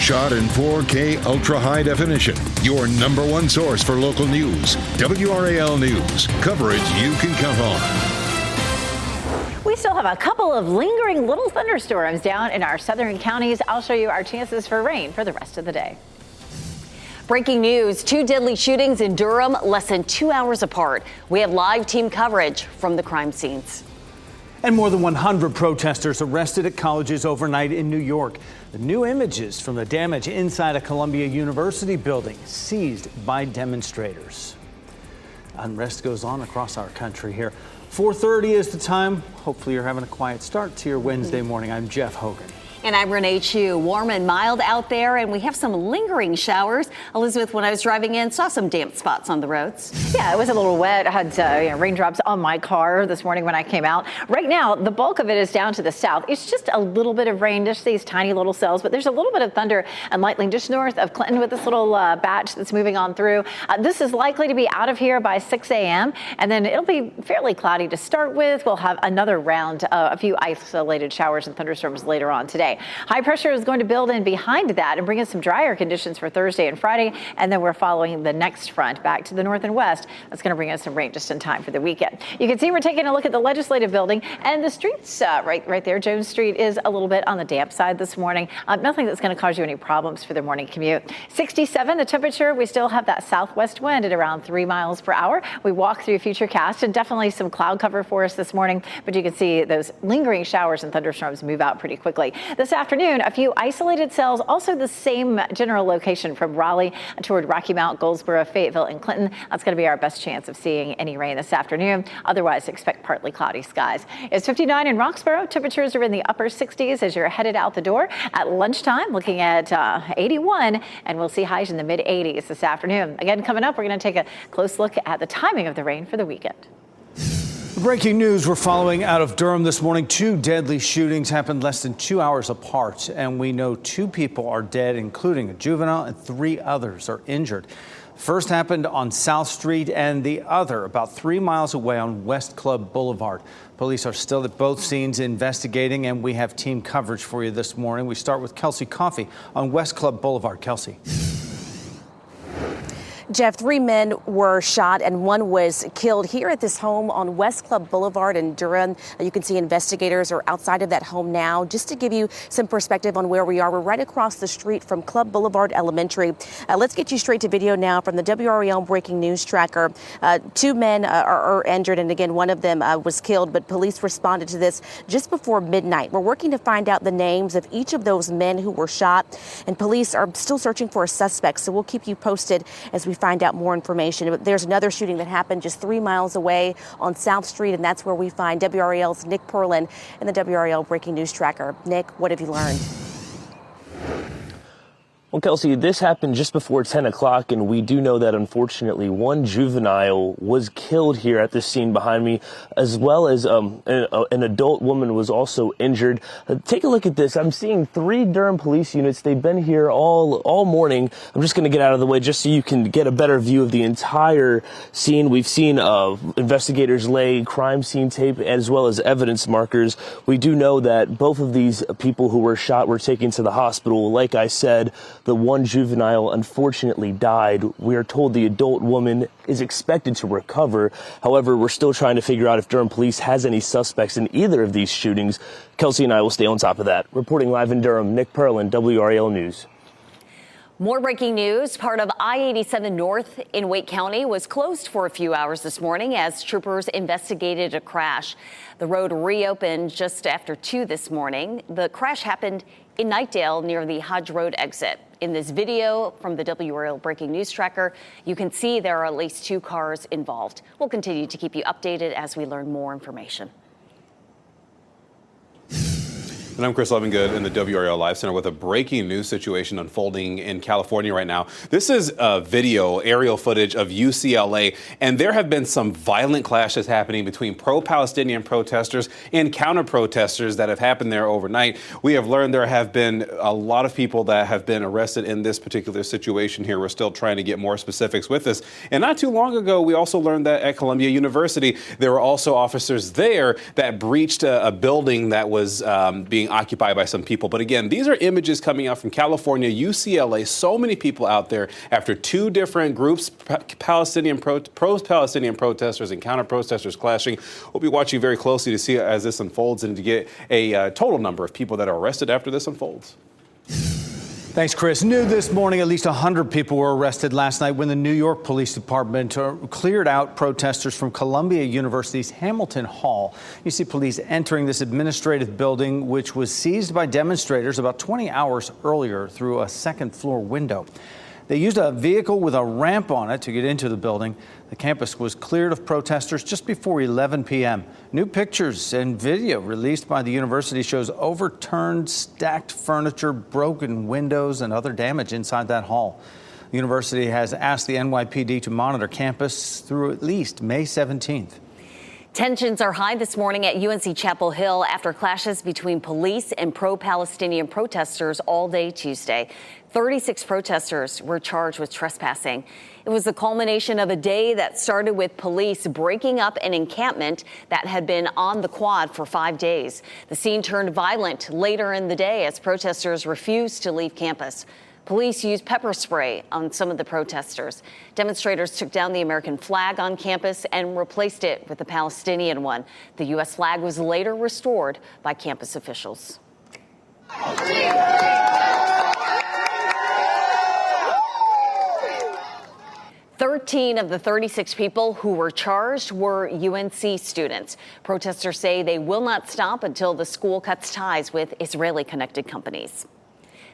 Shot in 4K ultra high definition. Your number one source for local news. WRAL News. Coverage you can count on. We still have a couple of lingering little thunderstorms down in our southern counties. I'll show you our chances for rain for the rest of the day. Breaking news, 2 deadly shootings in Durham less than 2 hours apart. We have live team coverage from the crime scenes. And more than 100 protesters arrested at colleges overnight in New York. The new images from the damage inside a Columbia University building seized by demonstrators. Unrest goes on across our country here. 4:30 is the time. Hopefully you're having a quiet start to your Wednesday morning. I'm Jeff Hogan. And I'm Renee Chu. Warm and mild out there, and we have some lingering showers. Elizabeth, when I was driving in, saw some damp spots on the roads. Yeah, it was a little wet. I had raindrops on my car this morning when I came out. Right now, the bulk of it is down to the south. It's just a little bit of rain, just these tiny little cells, but there's a little bit of thunder and lightning just north of Clinton with this little batch that's moving on through. This is likely to be out of here by 6 a.m., and then it'll be fairly cloudy to start with. We'll have another round, a few isolated showers and thunderstorms later on today. High pressure is going to build in behind that and bring us some drier conditions for Thursday and Friday. And then we're following the next front back to the north and west. That's going to bring us some rain just in time for the weekend. You can see we're taking a look at the legislative building and the streets right there. Jones Street is a little bit on the damp side this morning. Nothing that's going to cause you any problems for the morning commute. 67, the temperature. We still have that southwest wind at around 3 miles per hour. We walk through Futurecast and definitely some cloud cover for us this morning. But you can see those lingering showers and thunderstorms move out pretty quickly. This afternoon, a few isolated cells, also the same general location from Raleigh toward Rocky Mount, Goldsboro, Fayetteville, and Clinton. That's going to be our best chance of seeing any rain this afternoon. Otherwise, expect partly cloudy skies. It's 59 in Roxborough. Temperatures are in the upper 60s as you're headed out the door. At lunchtime, looking at 81, and we'll see highs in the mid 80s this afternoon. Again, coming up, we're going to take a close look at the timing of the rain for the weekend. Breaking news we're following out of Durham this morning. 2 deadly shootings happened less than 2 hours apart, and we know 2 people are dead, including a juvenile, and 3 others are injured. First happened on South Street, and the other about 3 miles away on West Club Boulevard. Police are still at both scenes investigating, and we have team coverage for you this morning. We start with Kelsey Coffey on West Club Boulevard. Kelsey. Jeff, 3 men were shot and 1 was killed here at this home on West Club Boulevard in Durham. You can see investigators are outside of that home now. Just to give you some perspective on where we are, we're right across the street from Club Boulevard Elementary. Let's get you straight to video now from the WRAL Breaking News Tracker. 2 men are injured, and again, 1 of them was killed, but police responded to this just before midnight. We're working to find out the names of each of those men who were shot, and police are still searching for a suspect, so we'll keep you posted as we find out more information. But there's another shooting that happened just 3 miles away on South Street, and that's where we find WRAL's Nick Perlin in the WRAL Breaking News Tracker. Nick, what have you learned? Well, Kelsey, this happened just before 10 o'clock, and we do know that, unfortunately, 1 juvenile was killed here at this scene behind me, as well as an adult woman was also injured. Take a look at this. I'm seeing 3 Durham police units. They've been here all morning. I'm just going to get out of the way just so you can get a better view of the entire scene. We've seen investigators lay crime scene tape as well as evidence markers. We do know that both of these people who were shot were taken to the hospital. Like I said, the 1 juvenile unfortunately died. We are told the adult woman is expected to recover. However, we're still trying to figure out if Durham police has any suspects in either of these shootings. Kelsey and I will stay on top of that. Reporting live in Durham, Nick Perlin, WRAL News. More breaking news. Part of I-87 North in Wake County was closed for a few hours this morning as troopers investigated a crash. The road reopened just after 2 this morning. The crash happened in Knightdale near the Hodge Road exit. In this video from the WRAL Breaking News Tracker, you can see there are at least 2 cars involved. We'll continue to keep you updated as we learn more information. And I'm Chris Levingood in the WRAL Live Center with a breaking news situation unfolding in California right now. This is video, aerial footage of UCLA, and there have been some violent clashes happening between pro-Palestinian protesters and counter-protesters that have happened there overnight. We have learned there have been a lot of people that have been arrested in this particular situation here. We're still trying to get more specifics with this. And not too long ago, we also learned that at Columbia University, there were also officers there that breached a building that was being being occupied by some people. But again, these are images coming out from California, UCLA. So many people out there after two different groups, pro-Palestinian protesters and counter-protesters clashing. We'll be watching very closely to see as this unfolds and to get a total number of people that are arrested after this unfolds. Thanks, Chris. New this morning, at least 100 people were arrested last night when the New York Police Department cleared out protesters from Columbia University's Hamilton Hall. You see police entering this administrative building, which was seized by demonstrators about 20 hours earlier through a second-floor window. They used a vehicle with a ramp on it to get into the building. The campus was cleared of protesters just before 11 p.m. New pictures and video released by the university shows overturned, stacked furniture, broken windows, and other damage inside that hall. The university has asked the NYPD to monitor campus through at least May 17th. Tensions are high this morning at UNC Chapel Hill after clashes between police and pro-Palestinian protesters all day Tuesday. 36 protesters were charged with trespassing. It was the culmination of a day that started with police breaking up an encampment that had been on the quad for 5 days. The scene turned violent later in the day as protesters refused to leave campus. Police used pepper spray on some of the protesters. Demonstrators took down the American flag on campus and replaced it with the Palestinian one. The U.S. flag was later restored by campus officials. 13 of the 36 people who were charged were UNC students. Protesters say they will not stop until the school cuts ties with Israeli-connected companies.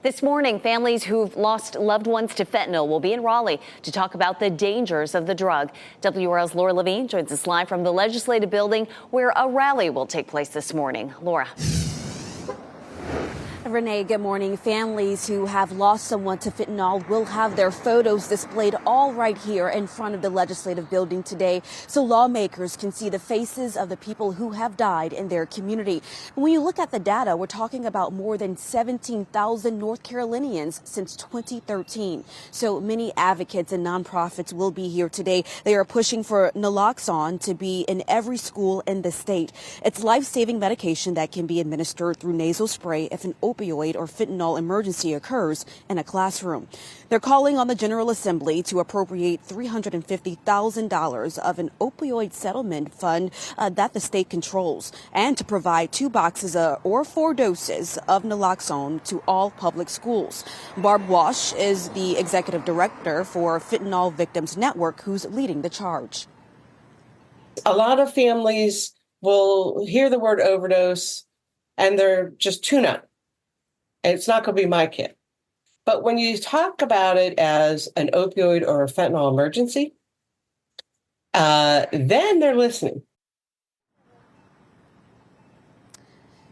This morning, families who've lost loved ones to fentanyl will be in Raleigh to talk about the dangers of the drug. WRAL's Laura Levine joins us live from the Legislative Building, where a rally will take place this morning. Laura. Renee, good morning. Families who have lost someone to fentanyl will have their photos displayed all right here in front of the Legislative Building today, so lawmakers can see the faces of the people who have died in their community. When you look at the data, we're talking about more than 17,000 North Carolinians since 2013. So many advocates and nonprofits will be here today. They are pushing for naloxone to be in every school in the state. It's life-saving medication that can be administered through nasal spray if an opioid or fentanyl emergency occurs in a classroom. They're calling on the General Assembly to appropriate $350,000 of an opioid settlement fund that the state controls, and to provide 2 boxes or 4 doses of naloxone to all public schools. Barb Walsh is the executive director for Fentanyl Victims Network, who's leading the charge. A lot of families will hear the word overdose and they're just tune out. And it's not going to be my kid. But when you talk about it as an opioid or a fentanyl emergency, then they're listening.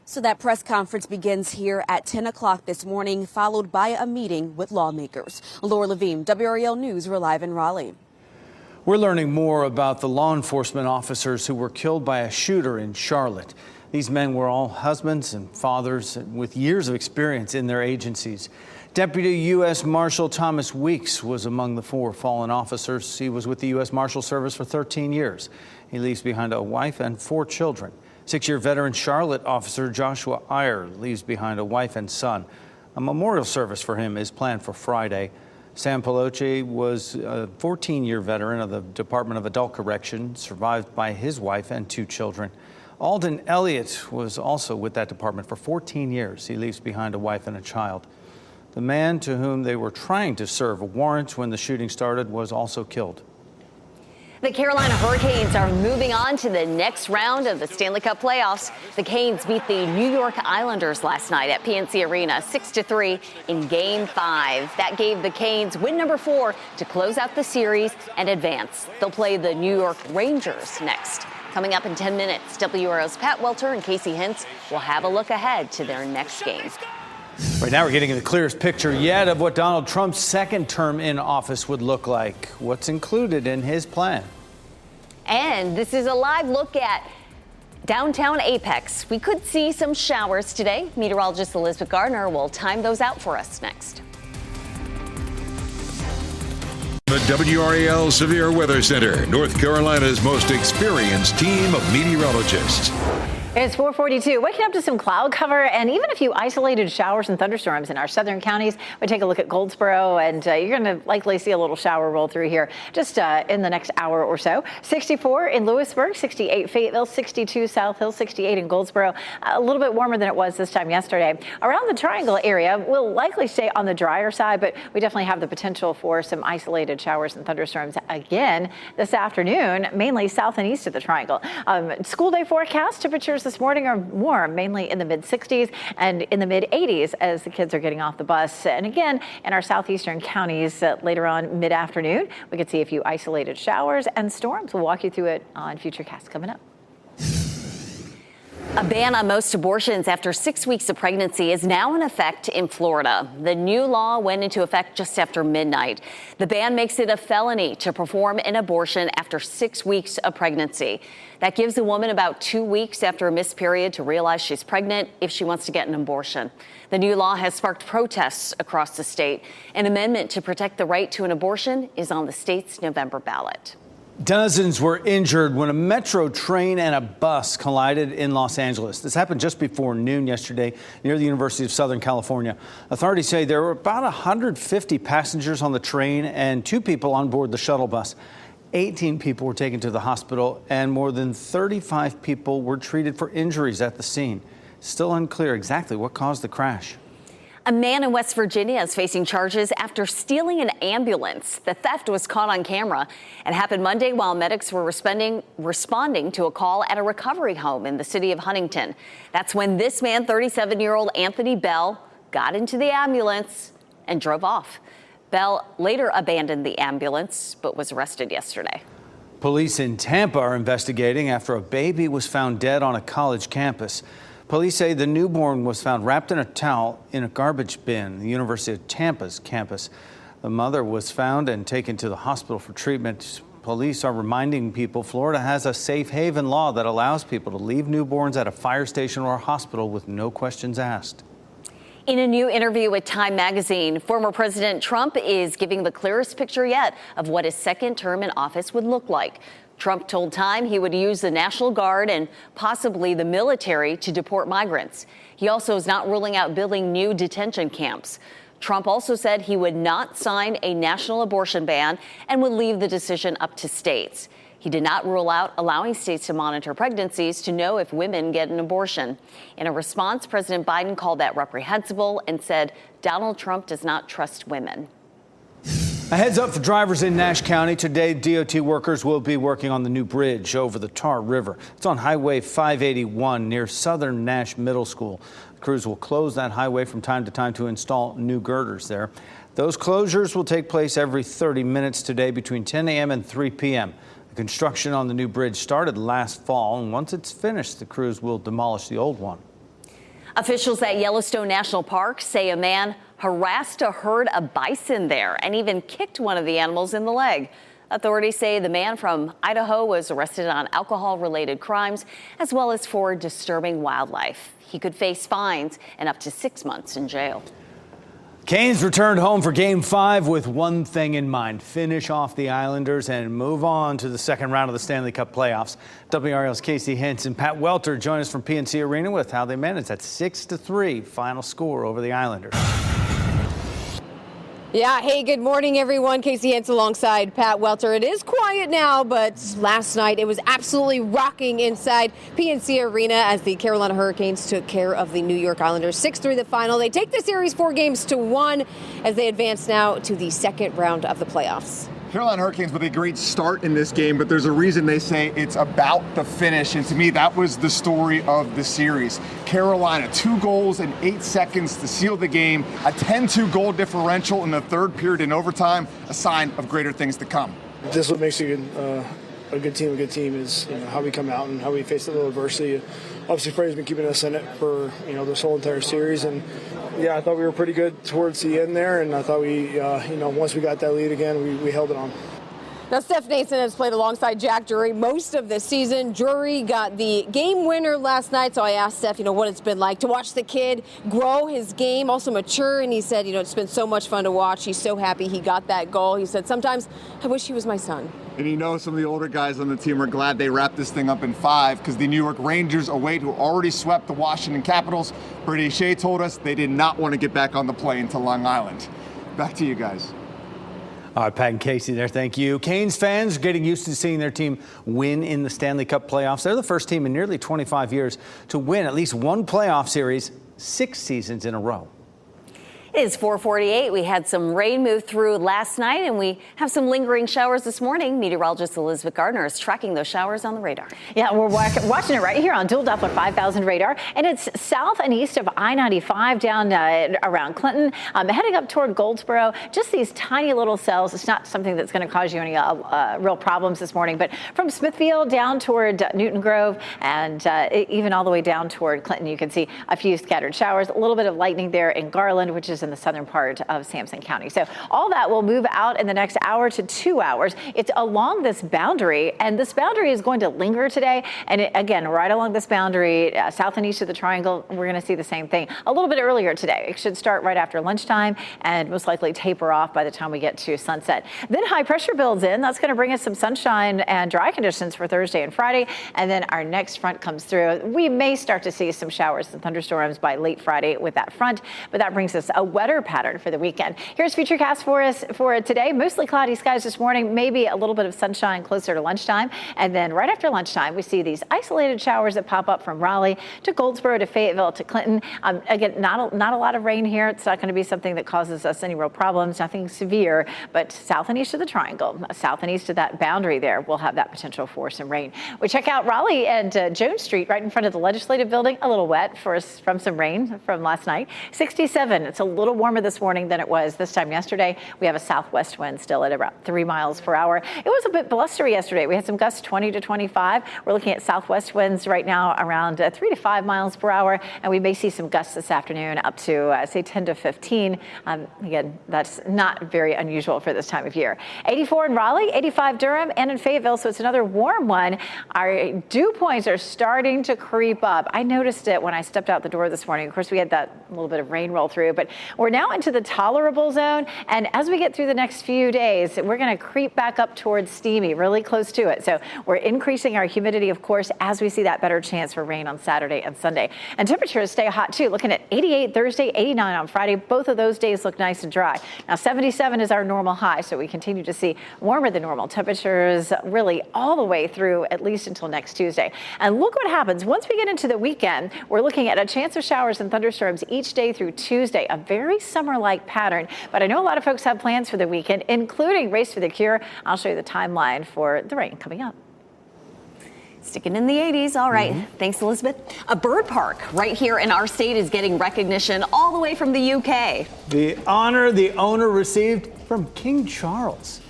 So that press conference begins here at 10 o'clock this morning, followed by a meeting with lawmakers. Laura Levine, WRAL News, we're live in Raleigh. We're learning more about the law enforcement officers who were killed by a shooter in Charlotte. These men were all husbands and fathers with years of experience in their agencies. Deputy U.S. Marshal Thomas Weeks was among the 4 fallen officers. He was with the U.S. Marshal Service for 13 years. He leaves behind a wife and 4 children. 6-year veteran Charlotte officer Joshua Iyer leaves behind a wife and son. A memorial service for him is planned for Friday. Sam Peloche was a 14-year veteran of the Department of Adult Correction, survived by his wife and 2 children. Alden Elliott was also with that department for 14 years. He leaves behind a wife and a child. The man to whom they were trying to serve a warrant when the shooting started was also killed. The Carolina Hurricanes are moving on to the next round of the Stanley Cup playoffs. The Canes beat the New York Islanders last night at PNC Arena 6-3 in Game 5. That gave the Canes win number 4 to close out the series and advance. They'll play the New York Rangers next. Coming up in 10 minutes, WRAL's Pat Welter and Casey Hintz will have a look ahead to their next game. Right now, we're getting the clearest picture yet of what Donald Trump's second term in office would look like. What's included in his plan? And this is a live look at downtown Apex. We could see some showers today. Meteorologist Elizabeth Gardner will time those out for us next. The WRAL Severe Weather Center, North Carolina's most experienced team of meteorologists. It's 442. Waking up to some cloud cover and even a few isolated showers and thunderstorms in our southern counties. We take a look at Goldsboro, and you're going to likely see a little shower roll through here just in the next hour or so. 64 in Lewisburg, 68 Fayetteville, 62 South Hill, 68 in Goldsboro. A little bit warmer than it was this time yesterday. Around the Triangle area, we'll likely stay on the drier side, but we definitely have the potential for some isolated showers and thunderstorms again this afternoon, mainly south and east of the Triangle. School day forecast, temperatures this morning are warm, mainly in the mid-60s and in the mid-80s as the kids are getting off the bus. And again, in our southeastern counties later on mid-afternoon, we could see a few isolated showers and storms. We'll walk you through it on future casts coming up. A ban on most abortions after 6 weeks of pregnancy is now in effect in Florida. The new law went into effect just after midnight. The ban makes it a felony to perform an abortion after 6 weeks of pregnancy. That gives a woman about 2 weeks after a missed period to realize she's pregnant if she wants to get an abortion. The new law has sparked protests across the state. An amendment to protect the right to an abortion is on the state's November ballot. Dozens were injured when a metro train and a bus collided in Los Angeles. This happened just before noon yesterday near the University of Southern California. Authorities say there were about 150 passengers on the train and 2 people on board the shuttle bus. 18 people were taken to the hospital and more than 35 people were treated for injuries at the scene. Still unclear exactly what caused the crash. A man in West Virginia is facing charges after stealing an ambulance. The theft was caught on camera. It happened Monday while medics were responding to a call at a recovery home in the city of Huntington. That's when this man, 37-year-old Anthony Bell, got into the ambulance and drove off. Bell later abandoned the ambulance but was arrested yesterday. Police in Tampa are investigating after a baby was found dead on a college campus. Police say the newborn was found wrapped in a towel in a garbage bin, the University of Tampa's campus. The mother was found and taken to the hospital for treatment. Police are reminding people Florida has a safe haven law that allows people to leave newborns at a fire station or a hospital with no questions asked. In a new interview with Time magazine, former President Trump is giving the clearest picture yet of what his second term in office would look like. Trump told Time he would use the National Guard and possibly the military to deport migrants. He also is not ruling out building new detention camps. Trump also said he would not sign a national abortion ban and would leave the decision up to states. He did not rule out allowing states to monitor pregnancies to know if women get an abortion. In a response, President Biden called that reprehensible and said Donald Trump does not trust women. A heads up for drivers in Nash County. Today, DOT workers will be working on the new bridge over the Tar River. It's on Highway 581 near Southern Nash Middle School. Crews will close that highway from time to time to install new girders there. Those closures will take place every 30 minutes today between 10 a.m. and 3 p.m. The construction on the new bridge started last fall, and once it's finished, the crews will demolish the old one. Officials at Yellowstone National Park say a man harassed a herd of bison there and even kicked one of the animals in the leg. Authorities say the man from Idaho was arrested on alcohol-related crimes as well as for disturbing wildlife. He could face fines and up to 6 months in jail. Canes returned home for Game 5 with one thing in mind: finish off the Islanders and move on to the second round of the Stanley Cup playoffs. WRAL's Casey Hintz and Pat Welter join us from PNC Arena with how they managed that 6-3 final score over the Islanders. Yeah, hey, good morning, everyone. Casey Hintz alongside Pat Welter. It is quiet now, but last night it was absolutely rocking inside PNC Arena as the Carolina Hurricanes took care of the New York Islanders. 6-3 the final. They take the series 4-1 as they advance now to the second round of the playoffs. Carolina Hurricanes with a great start in this game, but there's a reason they say it's about the finish. And to me, that was the story of the series. Carolina, 2 goals in 8 seconds to seal the game, a 10-2 goal differential in the third period in overtime, a sign of greater things to come. This is what makes you a good team. A good team is how we come out and how we face a little adversity. Obviously, Freddie's been keeping us in it for this whole entire series, and yeah, I thought we were pretty good towards the end there, and I thought we, once we got that lead again, we held it on. Now, Steph Nason has played alongside Jack Drury most of the season. Drury got the game winner last night, so I asked Steph, what it's been like to watch the kid grow his game, also mature, and he said, it's been so much fun to watch. He's so happy he got that goal. He said, sometimes I wish he was my son. And you know some of the older guys on the team are glad they wrapped this thing up in 5 because the New York Rangers await, who already swept the Washington Capitals. Brady Shea told us they did not want to get back on the plane to Long Island. Back to you guys. All right, Pat and Casey there, thank you. Canes fans are getting used to seeing their team win in the Stanley Cup playoffs. They're the first team in nearly 25 years to win at least one playoff series 6 seasons in a row. It is 4:48. We had some rain move through last night, and we have some lingering showers this morning. Meteorologist Elizabeth Gardner is tracking those showers on the radar. Yeah, we're watching it right here on Dual Doppler 5000 radar, and it's south and east of I-95 down around Clinton, heading up toward Goldsboro. Just these tiny little cells. It's not something that's going to cause you any real problems this morning, but from Smithfield down toward Newton Grove and even all the way down toward Clinton, you can see a few scattered showers, a little bit of lightning there in Garland, which is in the southern part of Sampson County. So all that will move out in the next hour to 2 hours. It's along this boundary, and this boundary is going to linger today. And again, right along this boundary, south and east of the triangle, we're going to see the same thing a little bit earlier today. It should start right after lunchtime and most likely taper off by the time we get to sunset. Then high pressure builds in. That's going to bring us some sunshine and dry conditions for Thursday and Friday. And then our next front comes through. We may start to see some showers and thunderstorms by late Friday with that front, but that brings us a wetter pattern for the weekend. Here's Futurecast for us for today. Mostly cloudy skies this morning, maybe a little bit of sunshine closer to lunchtime. And then right after lunchtime, we see these isolated showers that pop up from Raleigh to Goldsboro to Fayetteville to Clinton. Again, not a lot of rain here. It's not going to be something that causes us any real problems, nothing severe, but south and east of the triangle, south and east of that boundary there, we'll have that potential for some rain. We check out Raleigh and Jones Street right in front of the Legislative Building, a little wet for us from some rain from last night. 67, it's a little warmer this morning than it was this time yesterday. We have a southwest wind still at about 3 miles per hour. It was a bit blustery yesterday. We had some gusts 20 to 25. We're looking at southwest winds right now around 3 to 5 miles per hour, and we may see some gusts this afternoon up to say 10 to 15. Again, that's not very unusual for this time of year. 84 in Raleigh, 85 Durham, and in Fayetteville, so it's another warm one. Our dew points are starting to creep up. I noticed it when I stepped out the door this morning. Of course, we had that little bit of rain roll through, but we're now into the tolerable zone. And as we get through the next few days, we're going to creep back up towards steamy, really close to it. So we're increasing our humidity, of course, as we see that better chance for rain on Saturday and Sunday. And temperatures stay hot, too. Looking at 88 Thursday, 89 on Friday. Both of those days look nice and dry. Now, 77 is our normal high, so we continue to see warmer than normal temperatures really all the way through at least until next Tuesday. And look what happens. Once we get into the weekend, we're looking at a chance of showers and thunderstorms each day through Tuesday, a very summer-like pattern. But I know a lot of folks have plans for the weekend, including Race for the Cure. I'll show you the timeline for the rain coming up. Sticking in the 80s. All right. Thanks, Elizabeth. A bird park right here in our state is getting recognition all the way from the UK. The honor the owner received from King Charles.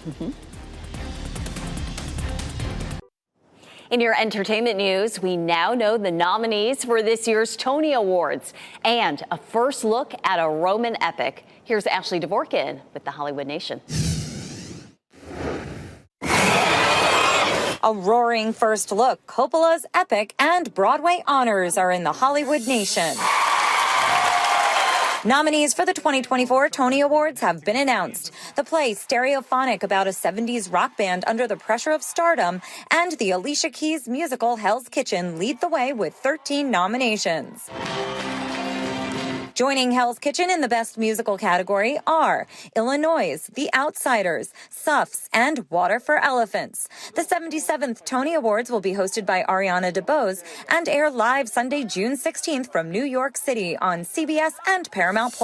In your entertainment news, we now know the nominees for this year's Tony Awards and a first look at a Roman epic. Here's Ashley Dvorkin with the Hollywood Nation. A roaring first look. Coppola's epic and Broadway honors are in the Hollywood Nation. Nominees for the 2024 Tony Awards have been announced. The play Stereophonic about a 70s rock band under the pressure of stardom and the Alicia Keys musical Hell's Kitchen lead the way with 13 nominations. Joining Hell's Kitchen in the Best Musical category are Illinois, The Outsiders, Suffs, and Water for Elephants. The 77th Tony Awards will be hosted by Ariana DeBose and air live Sunday, June 16th from New York City on CBS and Paramount+.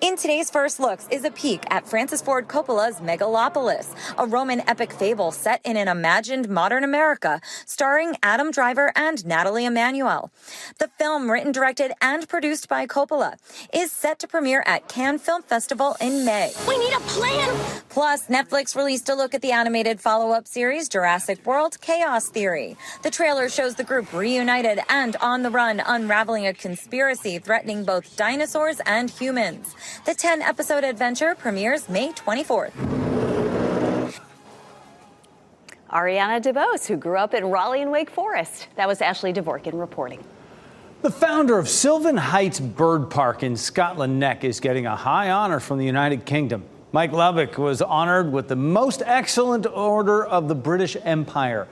In today's First Looks is a peek at Francis Ford Coppola's Megalopolis, a Roman epic fable set in an imagined modern America, starring Adam Driver and Natalie Emmanuel. The film, written, directed, and produced by Coppola, is set to premiere at Cannes Film Festival in May. We need a plan! Plus, Netflix released a look at the animated follow-up series Jurassic World: Chaos Theory. The trailer shows the group reunited and on the run, unraveling a conspiracy threatening both dinosaurs and humans. The 10-episode adventure premieres May 24th. Ariana DeBose, who grew up in Raleigh and Wake Forest. That was Ashley Dvorkin reporting. The founder of Sylvan Heights Bird Park in Scotland Neck is getting a high honor from the United Kingdom. Mike Lubbock was honored with the Most Excellent Order of the British Empire.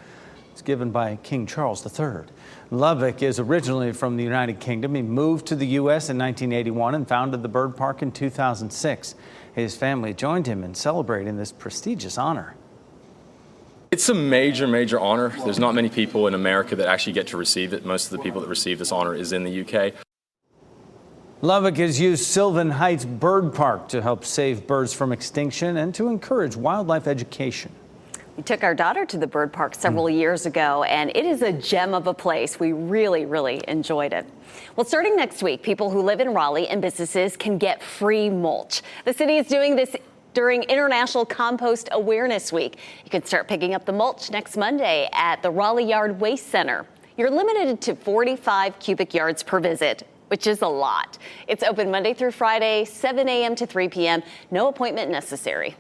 It's given by King Charles III. Lubbock is originally from the United Kingdom. He moved to the U.S. in 1981 and founded the bird park in 2006. His family joined him in celebrating this prestigious honor. It's a major, major honor. There's not many people in America that actually get to receive it. Most of the people that receive this honor is in the UK. Lubbock has used Sylvan Heights Bird Park to help save birds from extinction and to encourage wildlife education. We took our daughter to the bird park several years ago, and it is a gem of a place. We really, really enjoyed it. Well, starting next week, people who live in Raleigh and businesses can get free mulch. The city is doing this during International Compost Awareness Week. You can start picking up the mulch next Monday at the Raleigh Yard Waste Center. You're limited to 45 cubic yards per visit, which is a lot. It's open Monday through Friday, 7 a.m. to 3 p.m. No appointment necessary.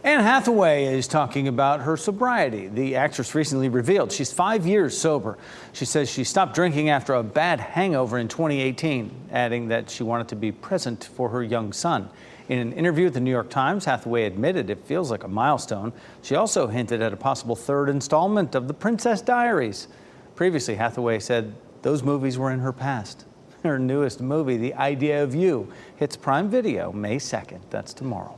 Anne Hathaway is talking about her sobriety. The actress recently revealed she's 5 years sober. She says she stopped drinking after a bad hangover in 2018, adding that she wanted to be present for her young son. In an interview with the New York Times, Hathaway admitted it feels like a milestone. She also hinted at a possible third installment of The Princess Diaries. Previously, Hathaway said those movies were in her past. Her newest movie, The Idea of You, hits Prime Video May 2nd. That's tomorrow.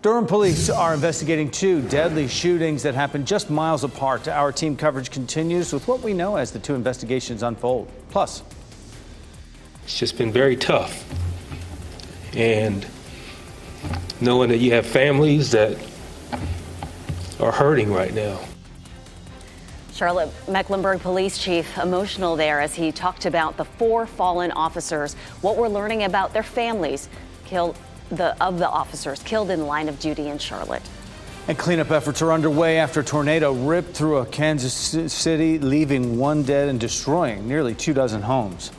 Durham police are investigating 2 deadly shootings that happened just miles apart. Our team coverage continues with what we know as the 2 investigations unfold. Plus, it's just been very tough. And knowing that you have families that are hurting right now. Charlotte Mecklenburg Police Chief emotional there as he talked about the 4 fallen officers, what we're learning about their families of the officers killed in line of duty in Charlotte. And cleanup efforts are underway after a tornado ripped through Kansas City, leaving 1 dead and destroying nearly 24 homes.